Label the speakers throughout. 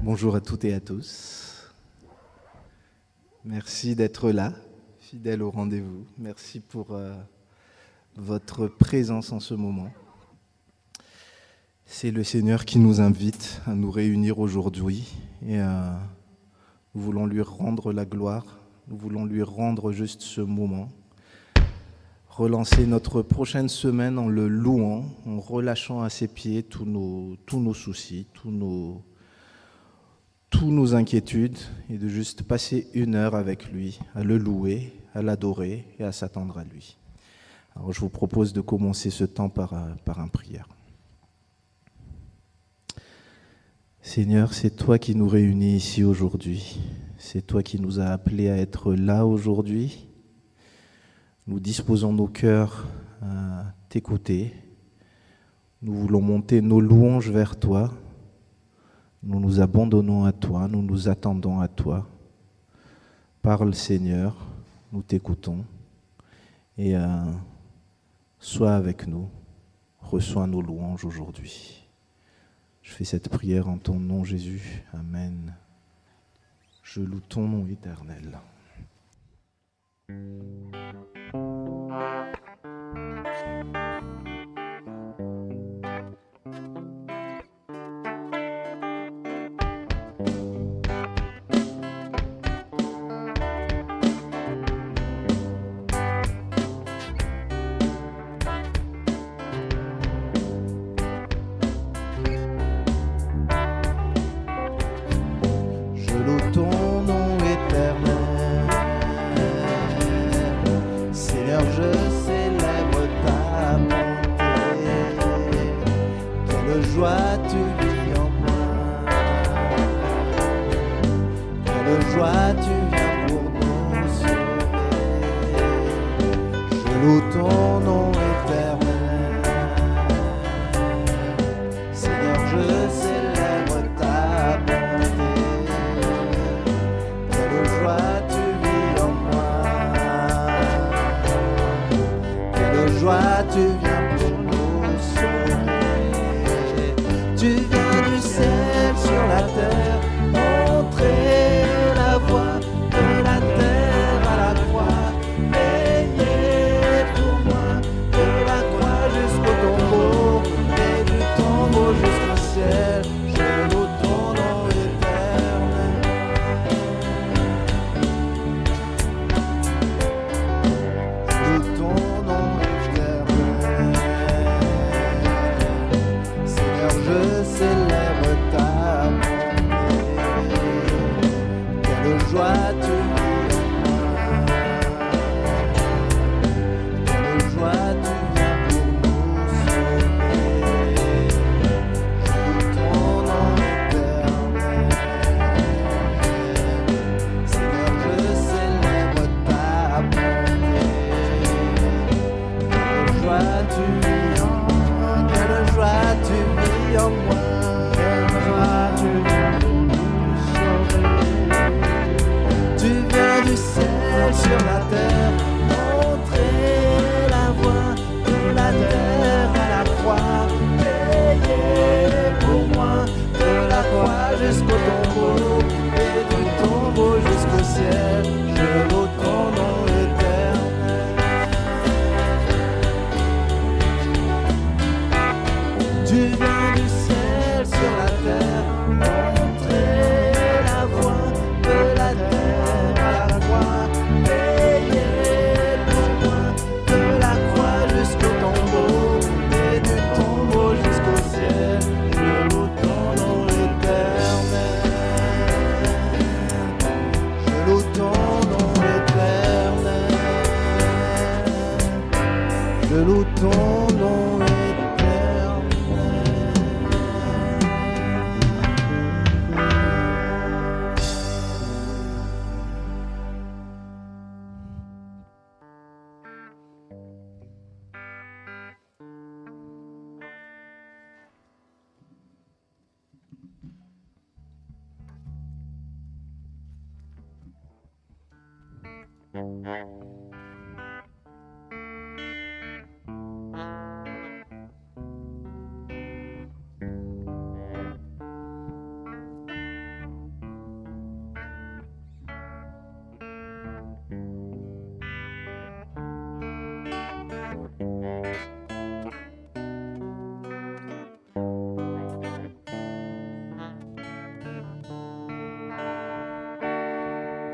Speaker 1: Bonjour à toutes et à tous. Merci d'être là, fidèles au rendez-vous. Merci pour votre présence en ce moment. C'est le Seigneur qui nous invite à nous réunir aujourd'hui et nous voulons lui rendre la gloire, nous voulons lui rendre juste ce moment. Relancer notre prochaine semaine en le louant, en relâchant à ses pieds tous nos soucis, tous nos inquiétudes, et de juste passer une heure avec lui, à le louer, à l'adorer et à s'attendre à lui. Alors je vous propose de commencer ce temps par une prière. Seigneur, c'est toi qui nous réunis ici aujourd'hui, c'est toi qui nous as appelés à être là aujourd'hui. Nous disposons nos cœurs à t'écouter. Nous voulons monter nos louanges vers toi. Nous nous abandonnons à toi, nous nous attendons à toi. Parle Seigneur, nous t'écoutons. Et sois avec nous, reçois nos louanges aujourd'hui. Je fais cette prière en ton nom Jésus. Amen. Je loue ton nom éternel.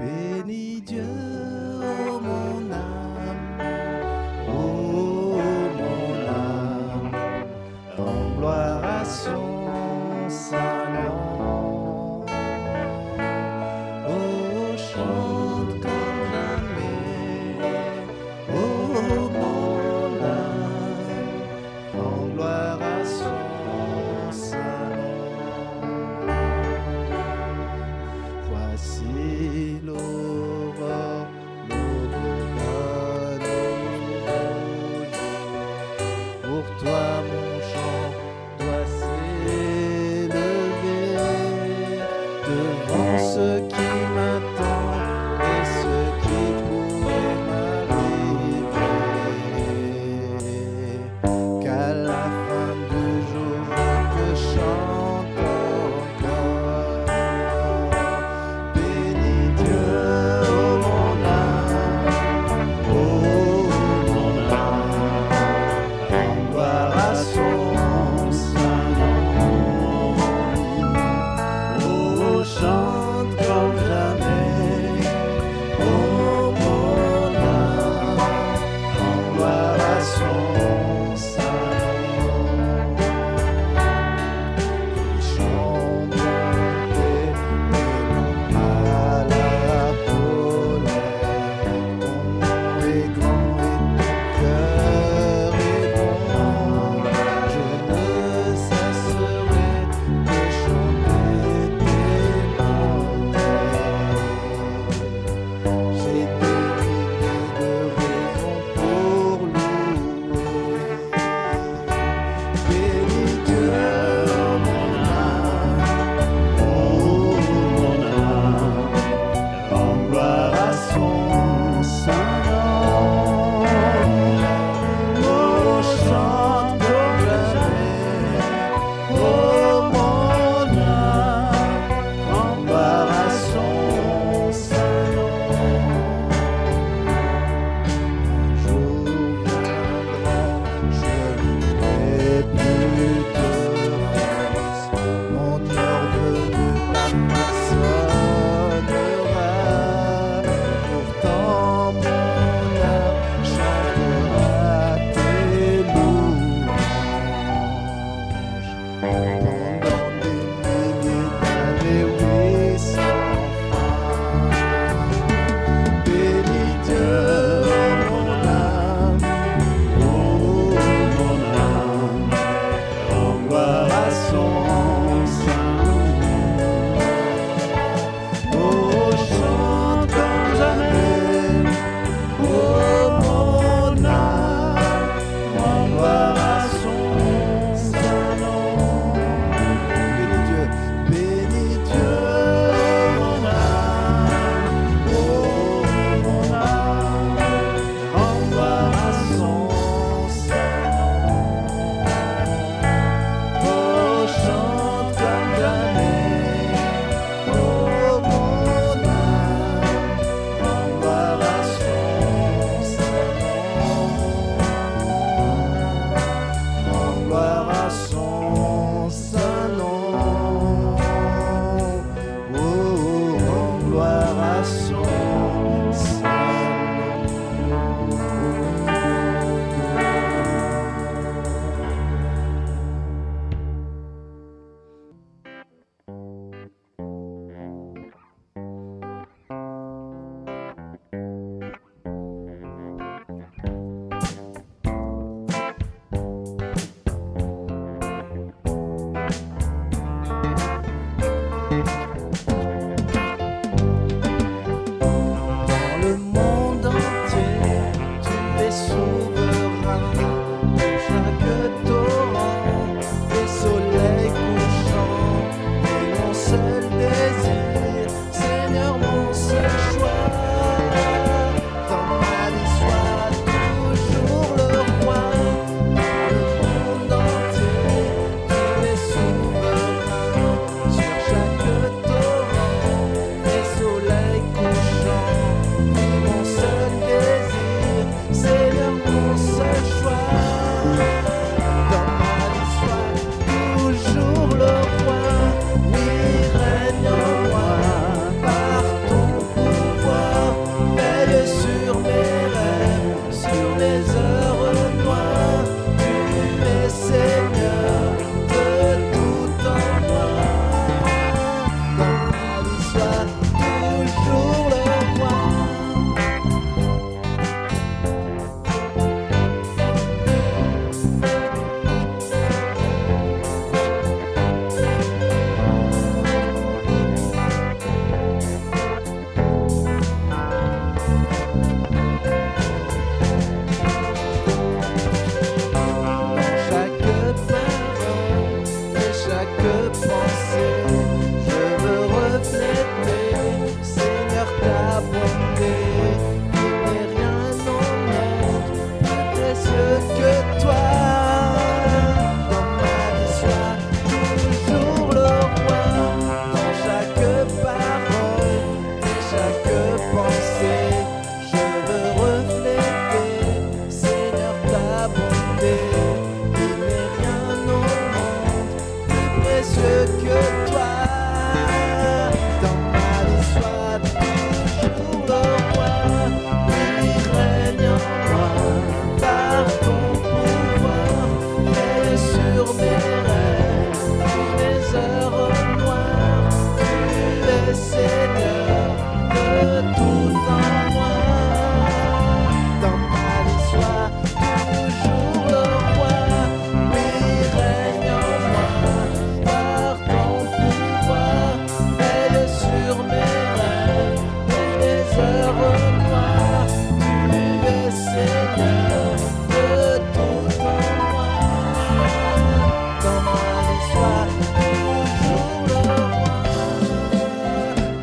Speaker 1: Bénis Dieu, ô mon âme, ô mon âme, en gloire à son saint nom. Oh, chante comme jamais, ô mon âme, en gloire à son saint nom. Voici l'aurore, l'au-delà de pour toi mon chant doit s'élever devant ce qui m'attend et ce qui pourrait m'arriver. Qu'à la fin du jour je te chante encore. Bénis Dieu, ô mon âme, ô mon âme, en gloire à son saint nom. Oh, chante comme jamais.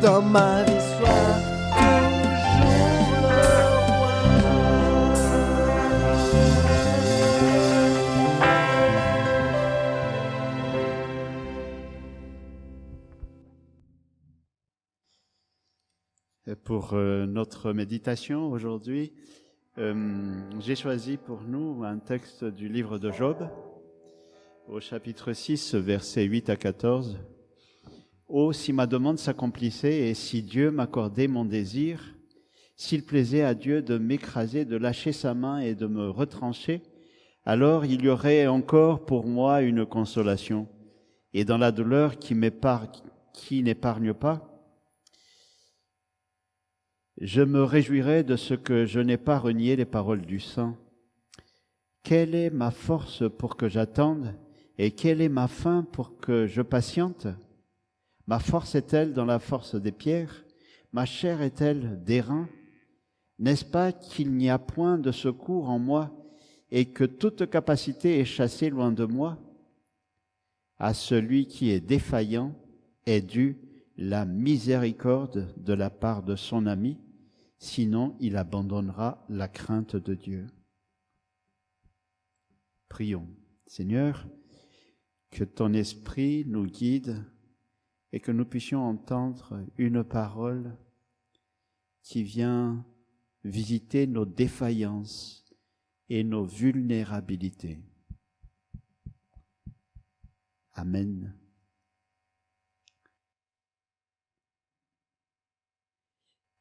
Speaker 1: dans ma vie sois toujours le roi.
Speaker 2: Pour notre méditation aujourd'hui, j'ai choisi pour nous un texte du livre de Job, au chapitre 6, versets 8 à 14. « Oh, si ma demande s'accomplissait et si Dieu m'accordait mon désir, s'il plaisait à Dieu de m'écraser, de lâcher sa main et de me retrancher, alors il y aurait encore pour moi une consolation. Et dans la douleur qui n'épargne pas, je me réjouirai de ce que je n'ai pas renié les paroles du saint. Quelle est ma force pour que j'attende et quelle est ma fin pour que je patiente? Ma force est-elle dans la force des pierres? Ma chair est-elle d'airain? N'est-ce pas qu'il n'y a point de secours en moi et que toute capacité est chassée loin de moi? À celui qui est défaillant est due la miséricorde de la part de son ami, sinon il abandonnera la crainte de Dieu. » Prions. Seigneur, que ton esprit nous guide et que nous puissions entendre une parole qui vient visiter nos défaillances et nos vulnérabilités. Amen.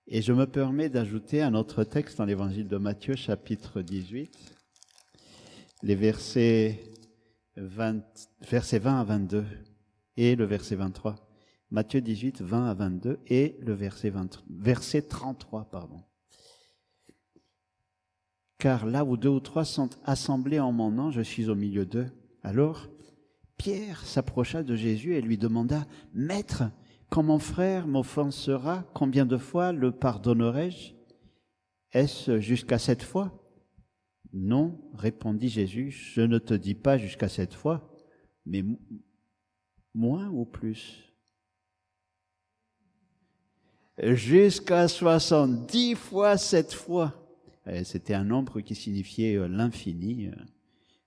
Speaker 2: Et je me permets d'ajouter un autre texte dans l'évangile de Matthieu, chapitre 18, les versets 20 à 22 et le verset 23. Matthieu 18, 20 à 22 et le verset 33. Car là où 2 ou 3 sont assemblés en mon nom, je suis au milieu d'eux. Alors, Pierre s'approcha de Jésus et lui demanda, « Maître, quand mon frère m'offensera, combien de fois le pardonnerai-je? Est-ce jusqu'à 7 fois? » « Non, répondit Jésus, je ne te dis pas jusqu'à 7 fois, mais moins ou plus? Jusqu'à 70 fois 7 fois. C'était un nombre qui signifiait l'infini,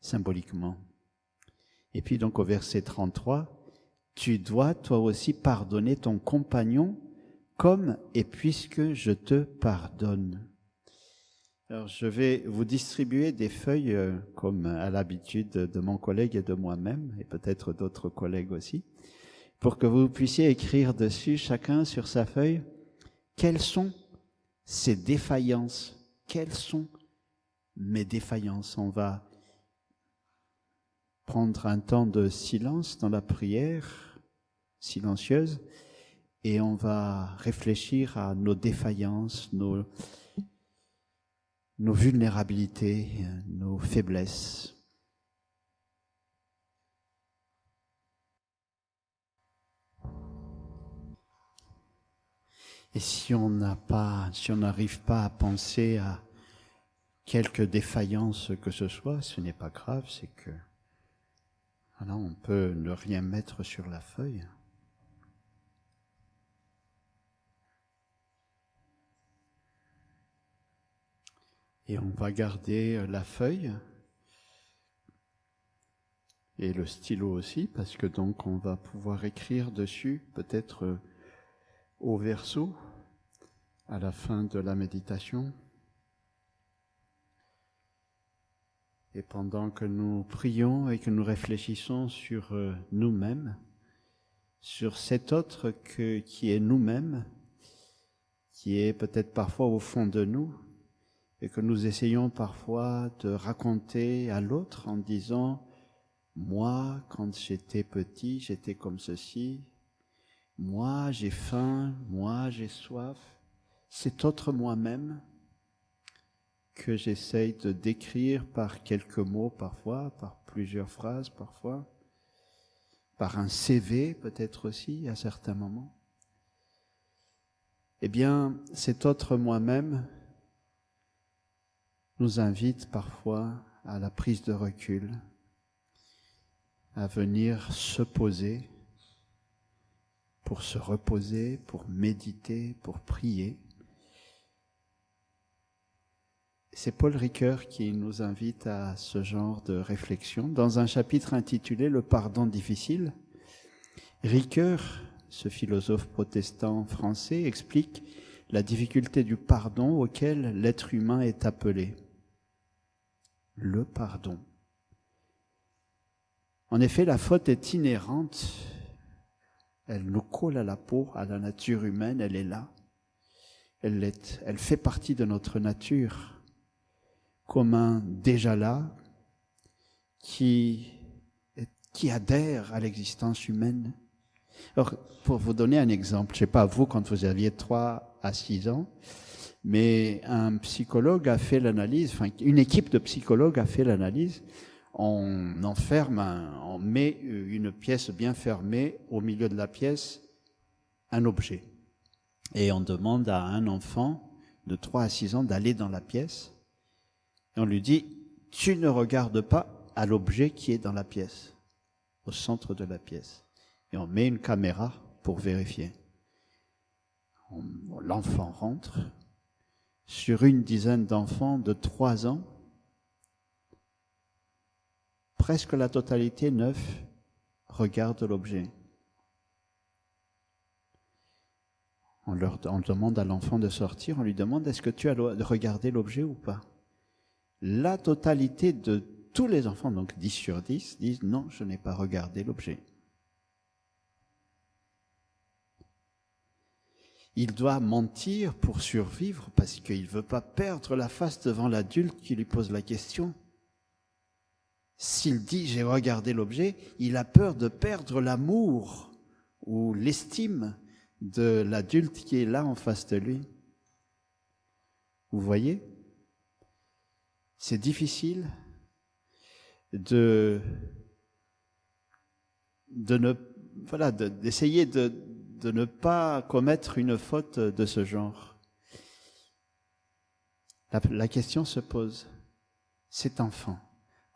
Speaker 2: symboliquement. Et puis donc au verset 33, « Tu dois toi aussi pardonner ton compagnon comme et puisque je te pardonne. » Alors, je vais vous distribuer des feuilles, comme à l'habitude de mon collègue et de moi-même, et peut-être d'autres collègues aussi, pour que vous puissiez écrire dessus, chacun sur sa feuille, quelles sont ces défaillances, quelles sont mes défaillances. On va prendre un temps de silence dans la prière silencieuse, et on va réfléchir à nos défaillances, nos vulnérabilités, nos faiblesses. Et si on n'arrive pas à penser à quelque défaillance que ce soit, ce n'est pas grave, c'est que voilà, on peut ne rien mettre sur la feuille. Et on va garder la feuille et le stylo aussi, parce que donc on va pouvoir écrire dessus, peut-être au verso, à la fin de la méditation. Et pendant que nous prions et que nous réfléchissons sur nous-mêmes, sur cet autre qui est nous-mêmes, qui est peut-être parfois au fond de nous, et que nous essayons parfois de raconter à l'autre en disant « Moi, quand j'étais petit, j'étais comme ceci. Moi, j'ai faim. Moi, j'ai soif. » Cet autre moi-même que j'essaye de décrire par quelques mots parfois, par plusieurs phrases parfois, par un CV peut-être aussi à certains moments. Eh bien, cet autre moi-même nous invite parfois à la prise de recul, à venir se poser pour se reposer, pour méditer, pour prier. C'est Paul Ricoeur qui nous invite à ce genre de réflexion. Dans un chapitre intitulé « Le pardon difficile », Ricoeur, ce philosophe protestant français, explique la difficulté du pardon auquel l'être humain est appelé. Le pardon. En effet, la faute est inhérente, elle nous colle à la peau, à la nature humaine, elle est là. Elle fait partie de notre nature, comme un déjà là qui adhère à l'existence humaine. Alors, pour vous donner un exemple, je ne sais pas vous quand vous aviez 3 à 6 ans, mais un psychologue a fait l'analyse, enfin une équipe de psychologues a fait l'analyse. On met une pièce bien fermée, au milieu de la pièce, un objet. Et on demande à un enfant de 3 à 6 ans d'aller dans la pièce. Et on lui dit, tu ne regardes pas à l'objet qui est dans la pièce, au centre de la pièce. Et on met une caméra pour vérifier. L'enfant rentre. Sur une dizaine d'enfants de 3 ans, presque la totalité, 9, regardent l'objet. On demande à l'enfant de sortir, on lui demande, est-ce que tu as regardé l'objet ou pas? La totalité de tous les enfants, donc 10 sur 10, disent, non, je n'ai pas regardé l'objet. Il doit mentir pour survivre parce qu'il ne veut pas perdre la face devant l'adulte qui lui pose la question. S'il dit « j'ai regardé l'objet », il a peur de perdre l'amour ou l'estime de l'adulte qui est là en face de lui. Vous voyez ? C'est difficile d'essayer de ne pas commettre une faute de ce genre. La question se pose, cet enfant,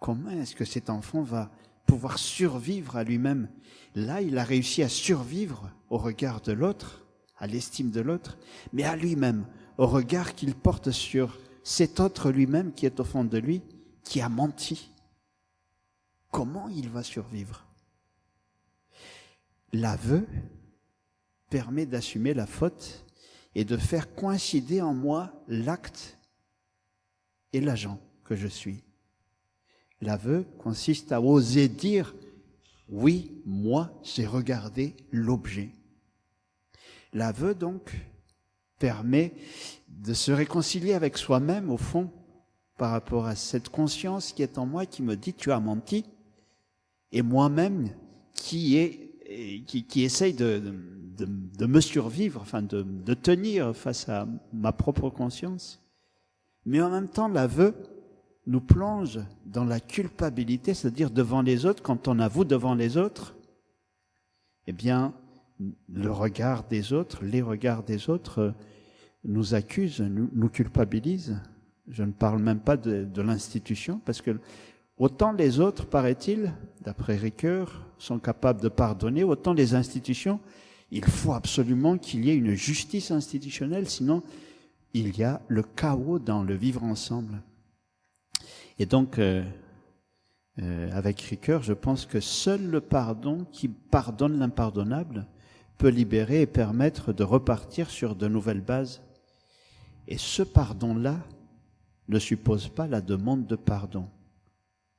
Speaker 2: comment est-ce que cet enfant va pouvoir survivre à lui-même? Là, il a réussi à survivre au regard de l'autre, à l'estime de l'autre, mais à lui-même, au regard qu'il porte sur cet autre lui-même qui est au fond de lui, qui a menti. Comment il va survivre? L'aveu permet d'assumer la faute et de faire coïncider en moi l'acte et l'agent que je suis. L'aveu consiste à oser dire « oui, moi, j'ai regardé l'objet ». L'aveu, donc, permet de se réconcilier avec soi-même, au fond, par rapport à cette conscience qui est en moi, qui me dit « tu as menti », et moi-même qui essaye de me survivre, enfin de tenir face à ma propre conscience. Mais en même temps, l'aveu nous plonge dans la culpabilité, c'est-à-dire devant les autres, quand on avoue devant les autres, eh bien, le regard des autres, les regards des autres nous accusent, nous culpabilisent. Je ne parle même pas de l'institution, parce que autant les autres, paraît-il, d'après Ricoeur, sont capables de pardonner, autant les institutions, il faut absolument qu'il y ait une justice institutionnelle, sinon il y a le chaos dans le vivre ensemble. Et donc, avec Ricoeur, je pense que seul le pardon qui pardonne l'impardonnable peut libérer et permettre de repartir sur de nouvelles bases. Et ce pardon-là ne suppose pas la demande de pardon.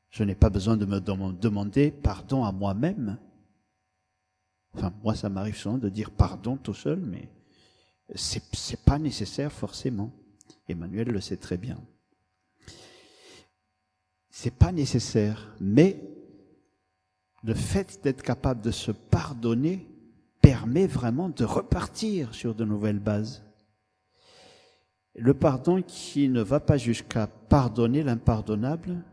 Speaker 2: Je n'ai pas besoin de me demander pardon à moi-même. Enfin, moi, ça m'arrive souvent de dire pardon tout seul, mais c'est pas nécessaire forcément. Emmanuel le sait très bien. C'est pas nécessaire, mais le fait d'être capable de se pardonner permet vraiment de repartir sur de nouvelles bases. Le pardon qui ne va pas jusqu'à pardonner l'impardonnable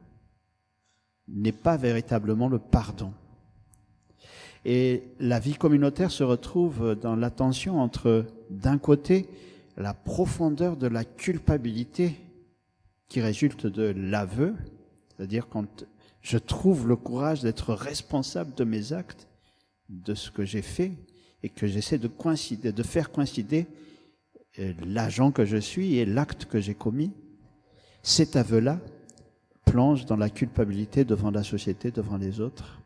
Speaker 2: n'est pas véritablement le pardon. Et la vie communautaire se retrouve dans la tension entre, d'un côté, la profondeur de la culpabilité qui résulte de l'aveu, c'est-à-dire quand je trouve le courage d'être responsable de mes actes, de ce que j'ai fait, et que j'essaie de faire coïncider l'agent que je suis et l'acte que j'ai commis, cet aveu-là plonge dans la culpabilité devant la société, devant les autres.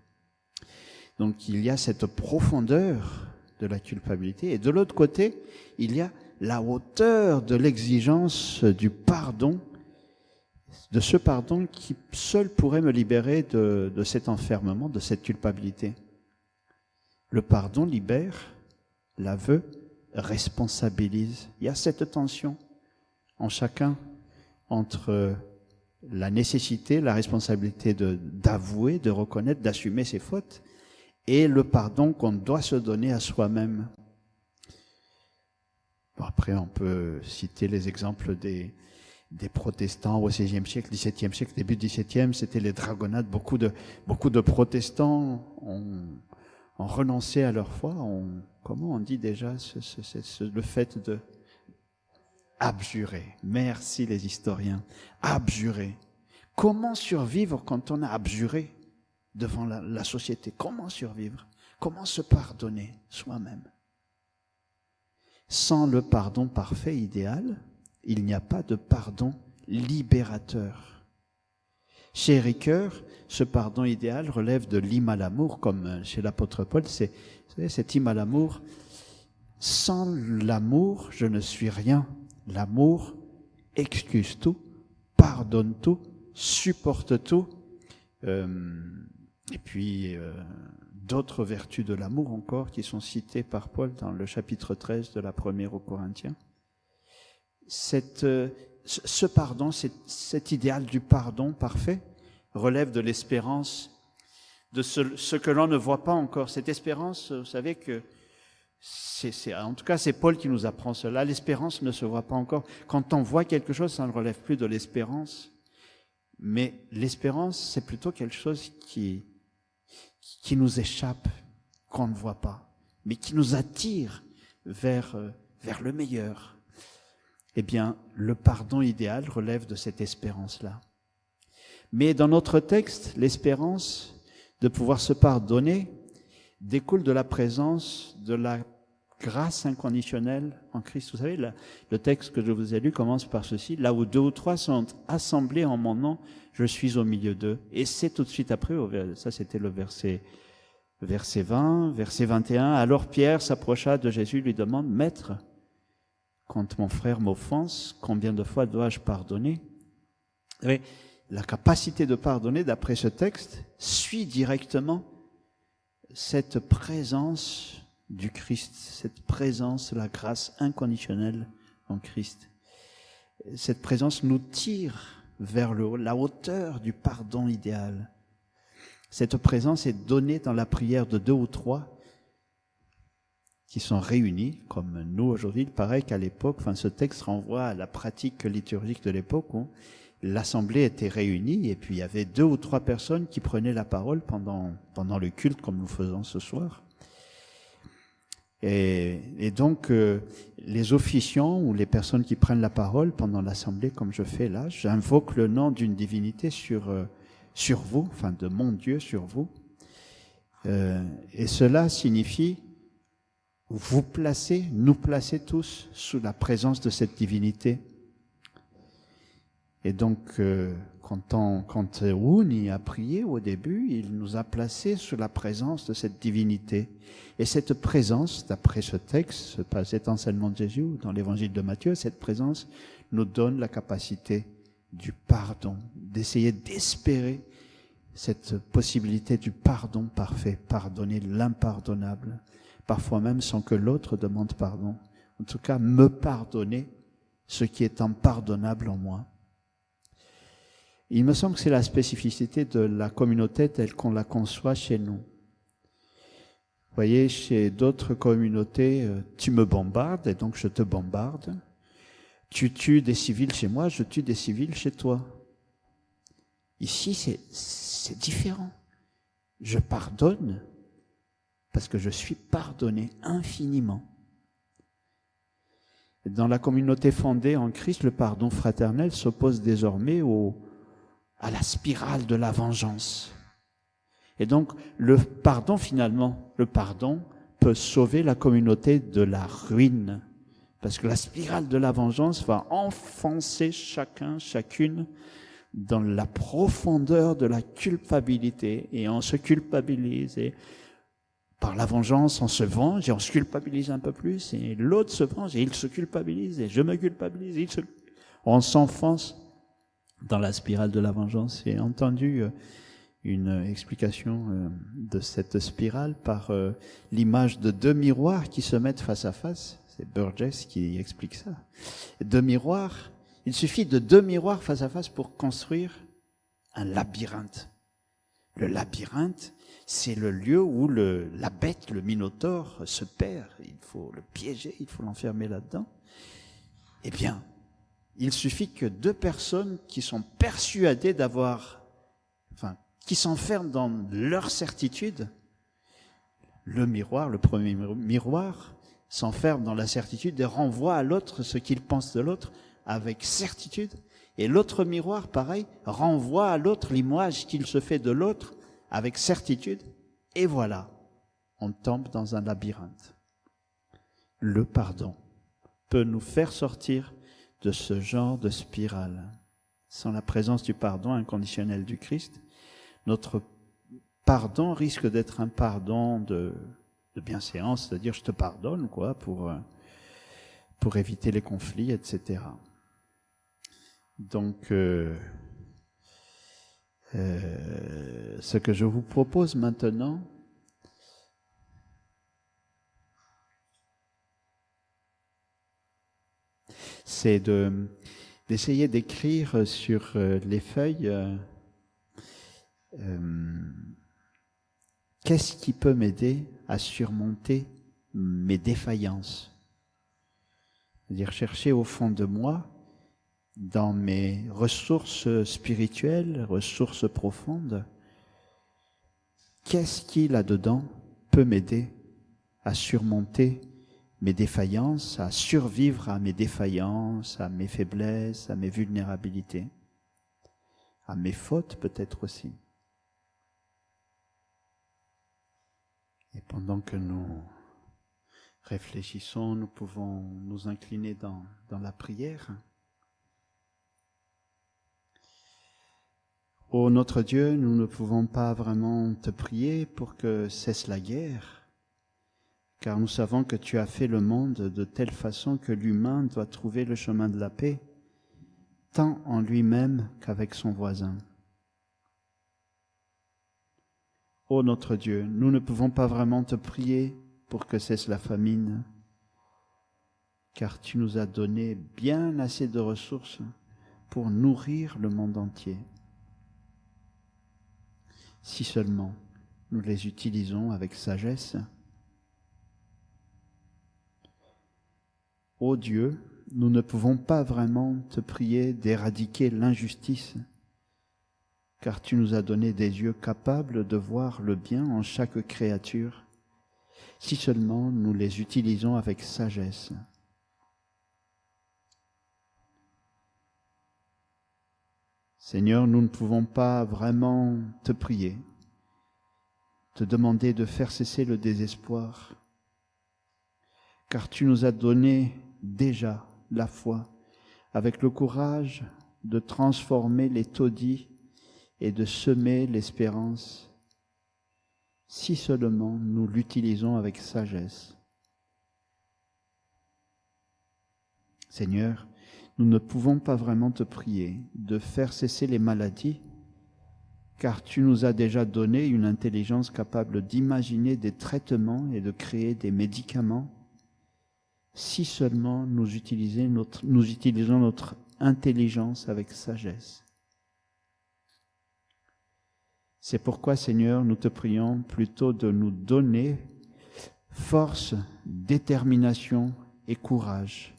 Speaker 2: Donc il y a cette profondeur de la culpabilité, et de l'autre côté, il y a la hauteur de l'exigence du pardon, de ce pardon qui seul pourrait me libérer de cet enfermement, de cette culpabilité. Le pardon libère, l'aveu responsabilise. Il y a cette tension en chacun entre la nécessité, la responsabilité d'avouer, de reconnaître, d'assumer ses fautes, et le pardon qu'on doit se donner à soi-même. Bon, après, on peut citer les exemples des protestants au XVIe siècle, XVIIe siècle, début XVIIe, c'était les dragonnades. Beaucoup de protestants ont renoncé à leur foi. Comment on dit déjà le fait de abjurer? Merci les historiens. Abjurer. Comment survivre quand on a abjuré devant la société? Comment survivre? Comment se pardonner soi-même? Sans le pardon parfait, idéal, il n'y a pas de pardon libérateur. Chez Ricoeur, ce pardon idéal relève de l'hymne à l'amour, comme chez l'apôtre Paul, c'est cet hymne à l'amour. Sans l'amour, je ne suis rien. L'amour excuse tout, pardonne tout, supporte tout. Et puis, d'autres vertus de l'amour encore qui sont citées par Paul dans le chapitre 13 de la première aux Corinthiens. Ce pardon, cet idéal du pardon parfait relève de l'espérance, de ce que l'on ne voit pas encore. Cette espérance, vous savez que en tout cas, c'est Paul qui nous apprend cela. L'espérance ne se voit pas encore. Quand on voit quelque chose, ça ne relève plus de l'espérance. Mais l'espérance, c'est plutôt quelque chose qui nous échappe, qu'on ne voit pas, mais qui nous attire vers le meilleur. Eh bien, le pardon idéal relève de cette espérance-là. Mais dans notre texte, l'espérance de pouvoir se pardonner découle de la présence de la grâce inconditionnelle en Christ. Vous savez, le texte que je vous ai lu commence par ceci: là où 2 ou 3 sont assemblés en mon nom, je suis au milieu d'eux. Et c'est tout de suite après, ça c'était le verset 20, verset 21. Alors Pierre s'approcha de Jésus, lui demande: Maître, quand mon frère m'offense, combien de fois dois-je pardonner? Et la capacité de pardonner, d'après ce texte, suit directement cette présence du Christ, cette présence de la grâce inconditionnelle en Christ. Cette présence nous tire vers le haut, la hauteur du pardon idéal. Cette présence est donnée dans la prière de 2 ou 3 qui sont réunis, comme nous aujourd'hui. Il paraît qu'à l'époque, ce texte renvoie à la pratique liturgique de l'époque où l'assemblée était réunie et puis il y avait 2 ou 3 personnes qui prenaient la parole pendant le culte, comme nous faisons ce soir. Et donc, les officiants ou les personnes qui prennent la parole pendant l'assemblée, comme je fais là, j'invoque le nom d'une divinité sur vous, de mon Dieu sur vous. Et cela signifie nous placer tous sous la présence de cette divinité. Et donc, quand Ouni a prié au début, il nous a placés sous la présence de cette divinité. Et cette présence, d'après ce texte, cet enseignement de Jésus dans l'évangile de Matthieu, cette présence nous donne la capacité du pardon, d'essayer d'espérer cette possibilité du pardon parfait, pardonner l'impardonnable, parfois même sans que l'autre demande pardon. En tout cas, me pardonner ce qui est impardonnable en moi. Il me semble que c'est la spécificité de la communauté telle qu'on la conçoit chez nous. Vous voyez, chez d'autres communautés, tu me bombardes et donc je te bombarde. Tu tues des civils chez moi, je tue des civils chez toi. Ici, c'est différent. Je pardonne parce que je suis pardonné infiniment. Dans la communauté fondée en Christ, le pardon fraternel s'oppose désormais à la spirale de la vengeance. Et donc, le pardon peut sauver la communauté de la ruine. Parce que la spirale de la vengeance va enfoncer chacun, chacune dans la profondeur de la culpabilité. Et on se culpabilise. Et par la vengeance, on se venge et on se culpabilise un peu plus. Et l'autre se venge et il se culpabilise. Et je me culpabilise. On s'enfonce dans la spirale de la vengeance. J'ai entendu une explication de cette spirale par l'image de deux miroirs qui se mettent face à face. C'est Burgess qui explique ça. Deux miroirs, il suffit de deux miroirs face à face pour construire un labyrinthe. Le labyrinthe, c'est le lieu où la bête, le minotaure, se perd. Il faut le piéger, il faut l'enfermer là-dedans. Eh bien, il suffit que deux personnes qui sont persuadées qui s'enferment dans leur certitude, le miroir, le premier miroir, s'enferme dans la certitude et renvoie à l'autre ce qu'il pense de l'autre avec certitude. Et l'autre miroir, pareil, renvoie à l'autre l'image qu'il se fait de l'autre avec certitude. Et voilà, on tombe dans un labyrinthe. Le pardon peut nous faire sortir de ce genre de spirale. Sans la présence du pardon inconditionnel du Christ, notre pardon risque d'être un pardon de bienséance, c'est-à-dire je te pardonne, quoi, pour éviter les conflits, etc. Donc, ce que je vous propose maintenant, c'est d'essayer d'écrire sur les feuilles qu'est-ce qui peut m'aider à surmonter mes défaillances. C'est-à-dire chercher au fond de moi, dans mes ressources spirituelles, ressources profondes, qu'est-ce qui là-dedans peut m'aider à surmonter mes défaillances, à survivre à mes défaillances, à mes faiblesses, à mes vulnérabilités, à mes fautes peut-être aussi. Et pendant que nous réfléchissons, nous pouvons nous incliner dans la prière. Ô notre Dieu, nous ne pouvons pas vraiment te prier pour que cesse la guerre, car nous savons que tu as fait le monde de telle façon que l'humain doit trouver le chemin de la paix, tant en lui-même qu'avec son voisin. Ô notre Dieu, nous ne pouvons pas vraiment te prier pour que cesse la famine, car tu nous as donné bien assez de ressources pour nourrir le monde entier. Si seulement nous les utilisons avec sagesse. Ô Dieu, nous ne pouvons pas vraiment te prier d'éradiquer l'injustice, car tu nous as donné des yeux capables de voir le bien en chaque créature, si seulement nous les utilisons avec sagesse. Seigneur, nous ne pouvons pas vraiment te prier, te demander de faire cesser le désespoir, car tu nous as donné déjà la foi, avec le courage de transformer les taudis et de semer l'espérance, si seulement nous l'utilisons avec sagesse. Seigneur, nous ne pouvons pas vraiment te prier de faire cesser les maladies, car tu nous as déjà donné une intelligence capable d'imaginer des traitements et de créer des médicaments, si seulement nous utilisons notre intelligence avec sagesse. C'est pourquoi, Seigneur, nous te prions plutôt de nous donner force, détermination et courage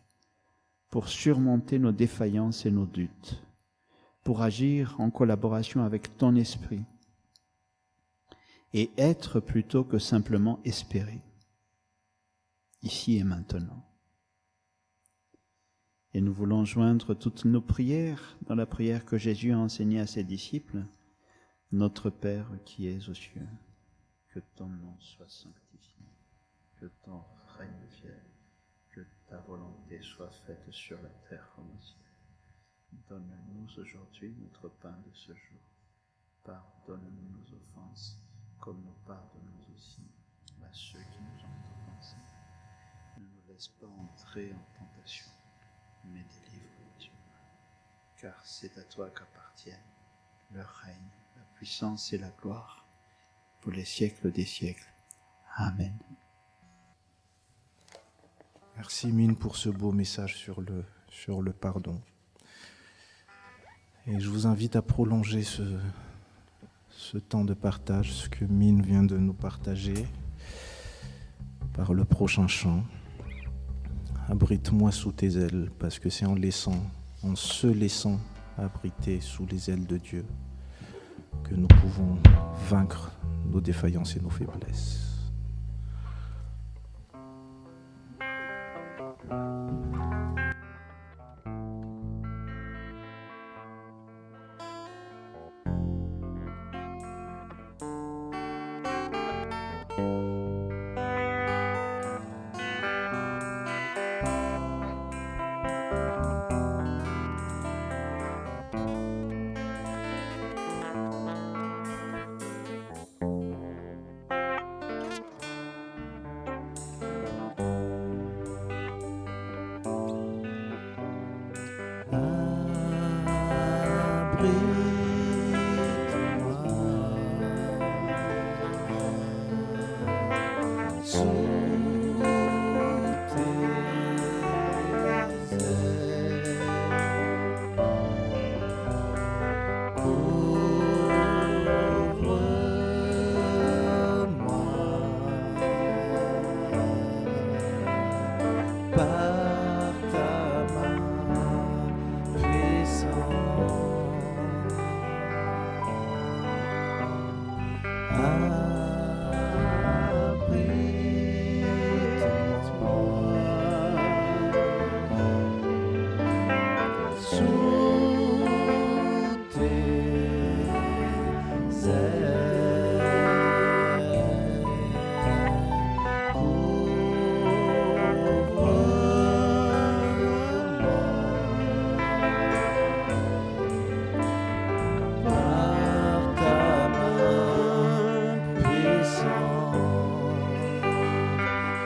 Speaker 2: pour surmonter nos défaillances et nos doutes, pour agir en collaboration avec ton esprit et être plutôt que simplement espérer, ici et maintenant. Et nous voulons joindre toutes nos prières dans la prière que Jésus a enseignée à ses disciples. Notre Père qui es aux cieux, que ton nom soit sanctifié. que ton règne vienne, que ta volonté soit faite sur la terre comme au ciel. Donne-nous aujourd'hui notre pain de ce jour. Pardonne-nous nos offenses, comme nous pardonnons aussi à ceux qui nous ont offensés. Ne nous laisse pas entrer en tentation, mais délivre-nous du mal. Car c'est à toi qu'appartiennent le règne, la puissance et la gloire, pour les siècles des siècles. Amen.
Speaker 1: Merci Mine pour ce beau message sur le pardon. Et je vous invite à prolonger ce temps de partage, ce que Mine vient de nous partager, par le prochain chant. Abrite-moi sous tes ailes, parce que c'est en se laissant abriter sous les ailes de Dieu que nous pouvons vaincre nos défaillances et nos faiblesses.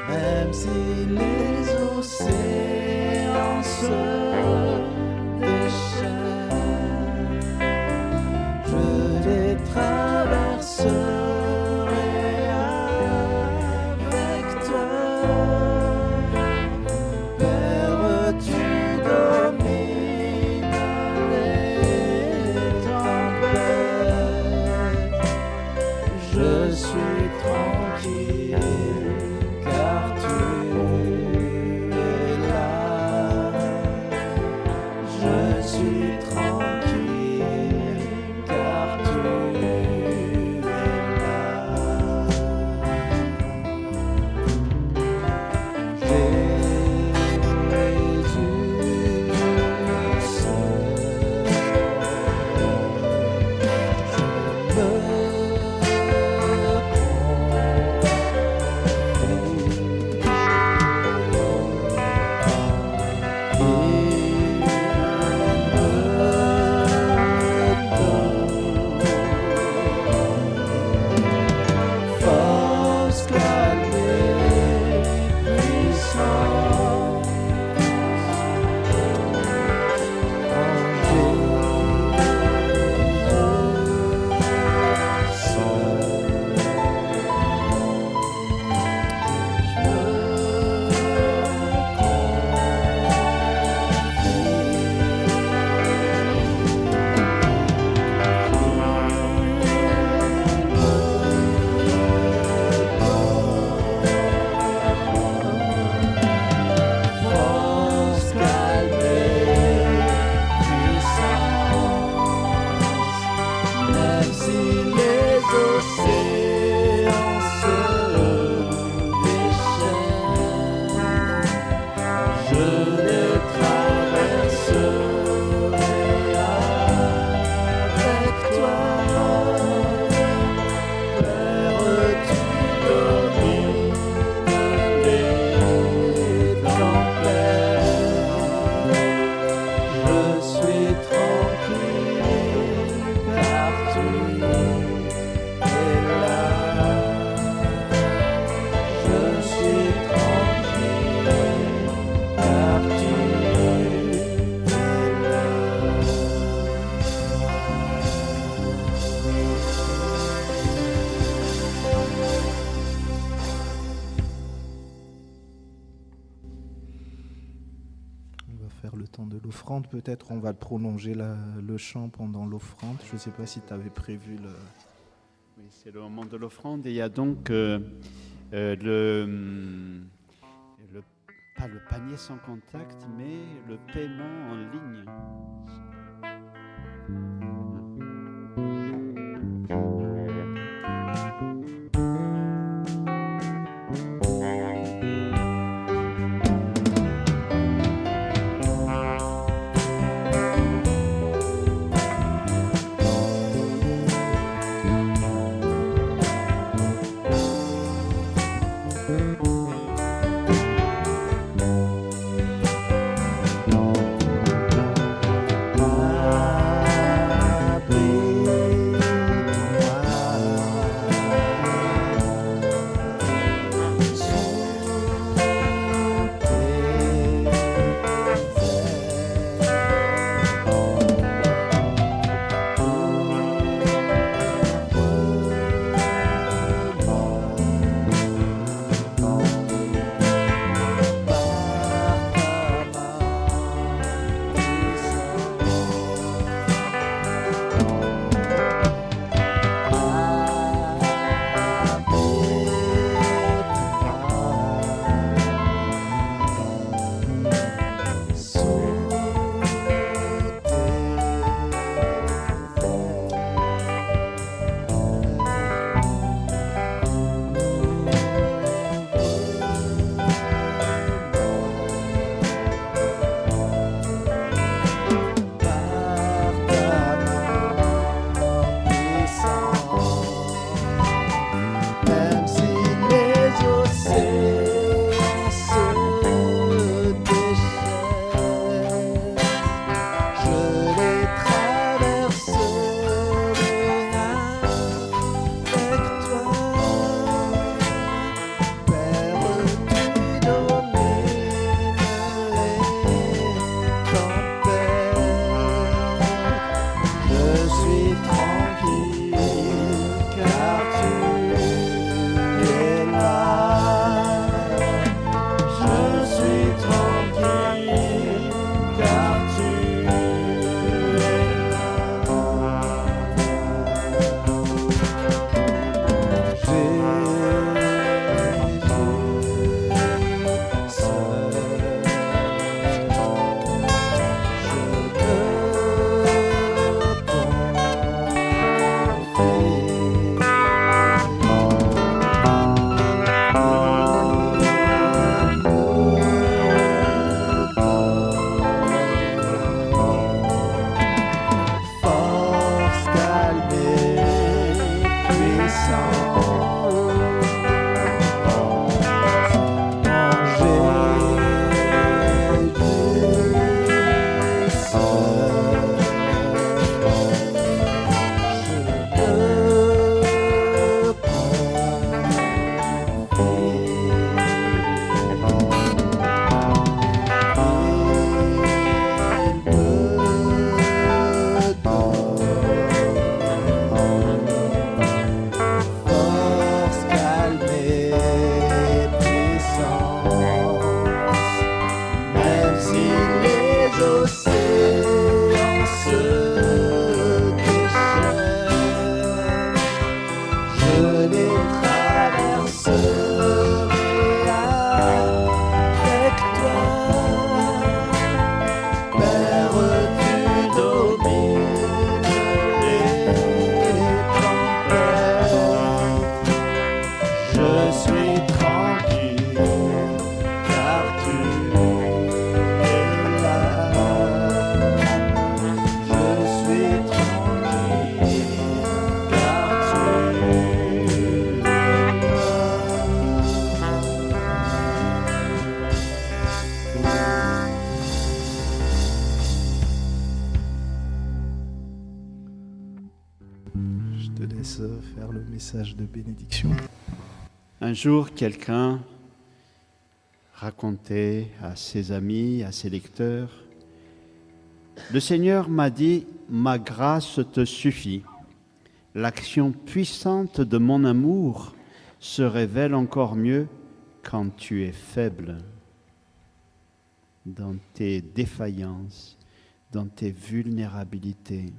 Speaker 3: Même si les océans se déchaînent, je les traverserai avec toi. Père, tu domines les tempêtes, je suis tranquille. Car tu es là,
Speaker 1: faire le temps de l'offrande. Peut-être on va prolonger le chant pendant l'offrande. Je ne sais pas si tu avais prévu le...
Speaker 2: Oui, c'est le moment de l'offrande et il y a donc pas le panier sans contact, mais le paiement en ligne.
Speaker 1: Faire le message de bénédiction.
Speaker 2: Un jour, quelqu'un racontait à ses amis, à ses lecteurs, « Le Seigneur m'a dit, ma grâce te suffit. L'action puissante de mon amour se révèle encore mieux quand tu es faible. » dans tes défaillances, dans tes vulnérabilités.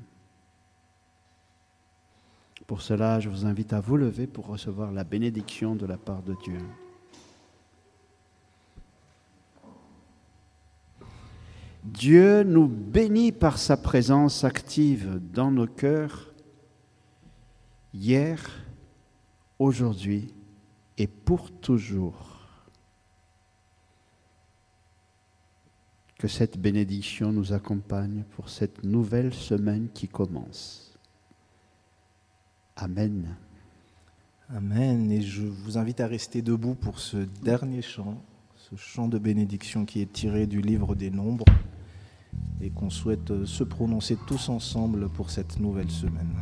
Speaker 2: Pour cela, je vous invite à vous lever pour recevoir la bénédiction de la part de Dieu. Dieu nous bénit par sa présence active dans nos cœurs, hier, aujourd'hui et pour toujours. Que cette bénédiction nous accompagne pour cette nouvelle semaine qui commence. Amen.
Speaker 1: Amen. Et je vous invite à rester debout pour ce dernier chant, ce chant de bénédiction qui est tiré du livre des Nombres et qu'on souhaite se prononcer tous ensemble pour cette nouvelle semaine.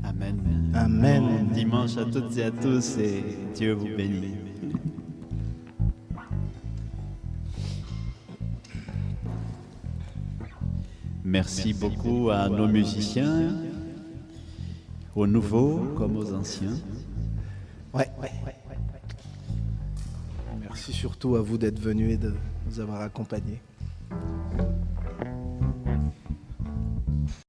Speaker 2: Amen.
Speaker 1: Amen.
Speaker 2: Bon dimanche à toutes et à tous et Dieu vous bénit. Merci beaucoup à nos musiciens, aux nouveaux comme aux anciens.
Speaker 1: Ouais. Merci surtout à vous d'être venus et de nous avoir accompagnés.